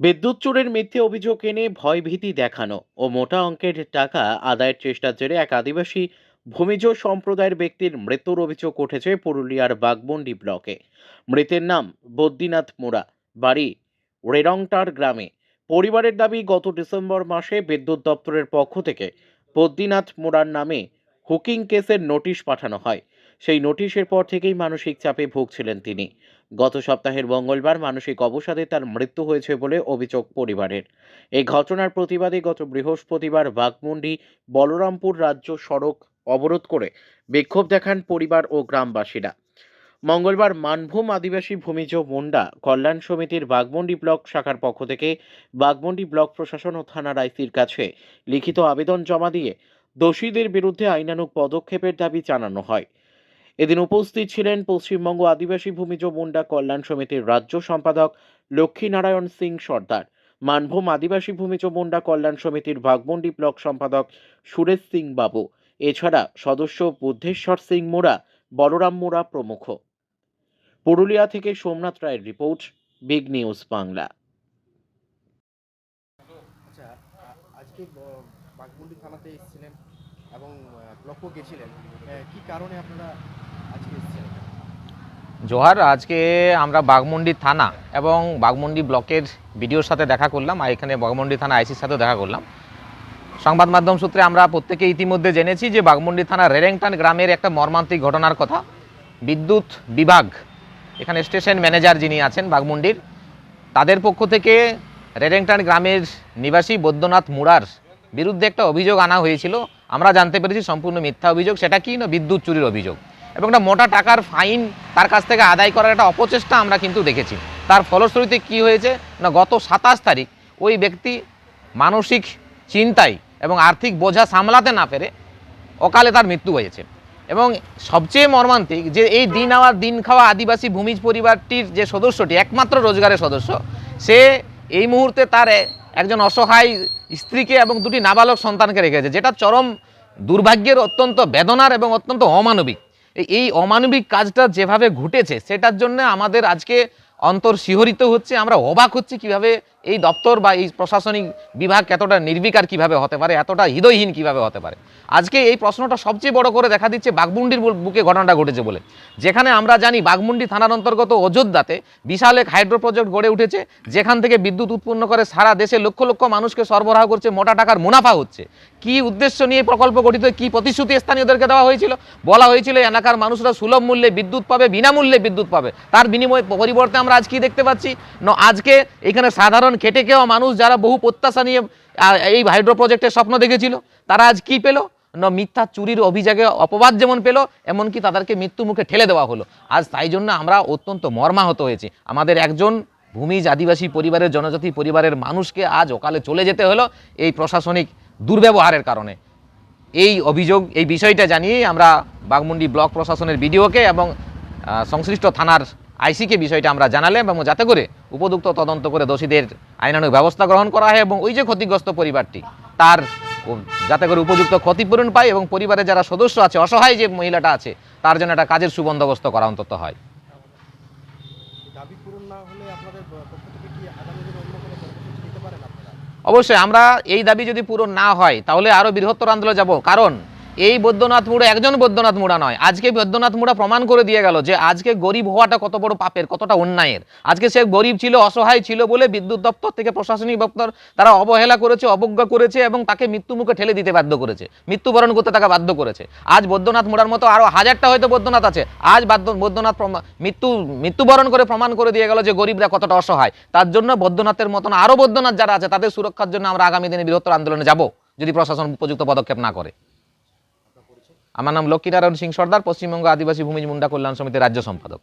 বিদ্যুৎ চোরের মিথ্যে অভিযোগ এনে ভয়ভীতি দেখানো ও মোটা অঙ্কের টাকা আদায়ের চেষ্টার জেরে এক আদিবাসী ভূমিজ সম্প্রদায়ের ব্যক্তির মৃত্যুর অভিযোগ উঠেছে পুরুলিয়ার বাগমন্ডি ব্লকে। মৃতের নাম বদ্রীনাথ মোড়া, বাড়ি রেরংটার গ্রামে। পরিবারের দাবি, গত ডিসেম্বর মাসে বিদ্যুৎ দপ্তরের পক্ষ থেকে বদ্রীনাথ মোড়ার নামে হুকিং কেসের নোটিশ পাঠানো হয়। সেই নোটিশের পর থেকেই মানসিক চাপে ভুগছিলেন তিনি। গত সপ্তাহের মঙ্গলবার মানসিক অবসাদে তার মৃত্যু হয়েছে বলে অভিযোগ পরিবারের। এই ঘটনার প্রতিবাদে গত বৃহস্পতিবার বাঘমুন্ডি বলরামপুর রাজ্য সড়ক অবরোধ করে বিক্ষোভ দেখান পরিবার ও গ্রামবাসীরা। মঙ্গলবার মানভূম আদিবাসী ভূমিজ মুন্ডা কল্যাণ সমিতির বাঘমুন্ডি ব্লক শাখার পক্ষ থেকে বাঘমুন্ডি ব্লক প্রশাসন ও থানার আইসির কাছে লিখিত আবেদন জমা দিয়ে দোষীদের বিরুদ্ধে আইনানুগ পদক্ষেপের দাবি জানানো হয়। এদিন উপস্থিত ছিলেন পশ্চিমবঙ্গ আদিবাসী ভূমিজ মুন্ডা কল্যাণ সমিতির রাজ্য সম্পাদক লক্ষ্মীনারায়ণ সিং সর্দার, মানভূম আদিবাসী ভূমিজ মুন্ডা কল্যাণ সমিতির বাঘমুন্ডি ব্লক সম্পাদক সুরেশ সিং বাবু, এছাড়া সদস্য বুদ্ধেশ্বর সিং মোড়া, বলরাম মোড়া প্রমুখ। পুরুলিয়া থেকে সোমনাথ রায়ের রিপোর্ট, বিগ নিউজ বাংলা। আচ্ছা, আজকে বাঘমুন্ডি থানাতে এসেছিলেন এবং ব্লকও গেছিলেন। কি কারণে আপনারা আজকে এসেছেন? জোহার, আজকে আমরা বাঘমুন্ডি থানা এবং বাঘমুন্ডি ব্লকের বিডিওর সাথে দেখা করলাম, আর এখানে বাঘমুন্ডি থানা আইসির সাথেও দেখা করলাম। সংবাদ মাধ্যম সূত্রে আমরা প্রত্যেকে ইতিমধ্যে জেনেছি যে বাঘমুন্ডি থানার রেরেংটান গ্রামের একটা মর্মান্তিক ঘটনার কথা। বিদ্যুৎ বিভাগ, এখানে স্টেশন ম্যানেজার যিনি আছেন বাঘমুন্ডির, তাদের পক্ষ থেকে রেরেংটান গ্রামের নিবাসী বৈদ্যনাথ মুড়ার বিরুদ্ধে একটা অভিযোগ আনা হয়েছিল। আমরা জানতে পেরেছি সম্পূর্ণ মিথ্যা অভিযোগ। সেটা কি না, বিদ্যুৎ চুরির অভিযোগ এবং একটা মোটা টাকার ফাইন তার কাছ থেকে আদায় করার একটা অপচেষ্টা আমরা কিন্তু দেখেছি। তার ফলশ্রুতিতে কি হয়েছে না, গত 27 তারিখ ওই ব্যক্তি মানসিক চিন্তায় এবং আর্থিক বোঝা সামলাতে না পেরে অকালে তার মৃত্যু হয়েছে। এবং সবচেয়ে মর্মান্তিক যে এই দিন আওয়ার দিন খাওয়া আদিবাসী ভূমিজ পরিবারটির যে সদস্যটি, একমাত্র রোজগারের সদস্য, সে এই মুহূর্তে তার একজন অসহায় স্ত্রীকে এবং 2টি নাবালক সন্তানকে রেখেছে, যেটা চরম দুর্ভাগ্যের, অত্যন্ত বেদনার এবং অত্যন্ত অমানবিক। এই অমানবিক কাজটা যেভাবে ঘটেছে সেটার জন্য আমাদের আজকে অন্তর শিহরিত হচ্ছে। আমরা অবাক হচ্ছি কিভাবে এই দপ্তর বা এই প্রশাসনিক বিভাগ এতটা নির্বিকার কিভাবে হতে পারে, এতটা হৃদয়হীন কিভাবে হতে পারে। আজকে এই প্রশ্নটা সবচেয়ে বড় করে দেখা দিচ্ছে বাঘমুন্ডির বুকে ঘটনাটা ঘটেছে বলে। যেখানে আমরা জানি বাঘমুন্ডি থানার অন্তর্গত অযোধ্যাতে বিশাল এক হাইড্রো প্রজেক্ট গড়ে উঠেছে, যেখান থেকে বিদ্যুৎ উৎপন্ন করে সারা দেশে লক্ষ লক্ষ মানুষকে সরবরাহ করছে, মোটা টাকার মুনাফা হচ্ছে। কি উদ্দেশ্য নিয়ে প্রকল্প গঠিত, কি প্রতিশ্রুতি স্থানীয়দেরকে দেওয়া হয়েছিল? বলা হয়েছিল এলাকার মানুষরা সুলভ মূল্যে বিদ্যুৎ পাবে, বিনামূল্যে বিদ্যুৎ পাবে। তার বিনিময়ে পরিবর্তে আমরা আজ কি দেখতে পাচ্ছি না, আজকে এখানে সাধারণ খেটে খাওয়া মানুষ যারা বহু প্রত্যাশা নিয়ে এই হাইড্রো প্রজেক্টের স্বপ্ন দেখেছিল, তারা আজ কি পেল না, মিথ্যা চুরির অভিযোগে অপবাদ যেমন পেল, এমনকি তাদেরকে মৃত্যু মুখে ঠেলে দেওয়া হলো। আজ তাই জন্য আমরা অত্যন্ত মর্মাহত হয়েছি। আমাদের একজন ভূমিজ আদিবাসী পরিবারের, জনজাতি পরিবারের মানুষকে আজ অকালে চলে যেতে হলো এই প্রশাসনিক দুর্ব্যবহারের কারণে। এই অভিযোগ, এই বিষয়টা জানিয়ে আমরা বাঘমুন্ডি ব্লক প্রশাসনের বিডিওকে এবং সংশ্লিষ্ট থানার আইসিকে বিষয়টা আমরা জানালাম, এবং যাতে করে উপযুক্ত তদন্ত করে দোষীদের আইনানুগ ব্যবস্থা গ্রহণ করা হয় এবং ওই যে ক্ষতিগ্রস্ত পরিবারটি, তার যাতে করে উপযুক্ত ক্ষতিপূরণ পায় এবং পরিবারের যারা সদস্য আছে, অসহায় যে মহিলাটা আছে, তার জন্য একটা কাজের সুবন্দোবস্ত করা অন্তত হয়। দাবি পূরণ না হলে আপনাদের পক্ষ থেকে কি আগামী দিনে অন্য কোনো কর্মসূচি নিতে পারেন আপনারা? অবশ্যই আমরা এই দাবি যদি পূরণ না হয় তাহলে আরও বৃহত্তর আন্দোলনে যাব। কারণ এই বৈদ্যনাথ মুড়া একজন বৈদ্যনাথ মুড়া নয়, আজকে বৈদ্যনাথ মুড়া প্রমাণ করে দিয়ে গেল যে আজকে গরিব হওয়াটা কত বড় পাপের, কতটা অন্যায়ের। আজকে সে গরিব ছিল, অসহায় ছিল বলে বিদ্যুৎ দপ্তর থেকে প্রশাসনিক দপ্তর তারা অবহেলা করেছে, অবজ্ঞা করেছে এবং তাকে মৃত্যু মুখে ঠেলে দিতে বাধ্য করেছে, মৃত্যুবরণ করতে তাকে বাধ্য করেছে। আজ বৈদ্যনাথ মুড়ার মতো আরও হাজারটা হয়তো বৈদ্যনাথ আছে, আজ বৈদ্যনাথ মৃত্যুবরণ করে প্রমাণ করে দিয়ে গেল যে গরিবরা কতটা অসহায়। তার জন্য বৈদ্যনাথের মতন আরও বৈদ্যনাথ যারা আছে তাদের সুরক্ষার জন্য আমরা আগামী দিনে বৃহত্তর আন্দোলনে যাব, যদি প্রশাসন উপযুক্ত পদক্ষেপ না করে। আমার নাম লক্ষ্মীনারায়ণ সিং সর্দার, পশ্চিমবঙ্গ আদিবাসী ভূমিজ মুন্ডা কল্যাণ সমিতির রাজ্য সম্পাদক।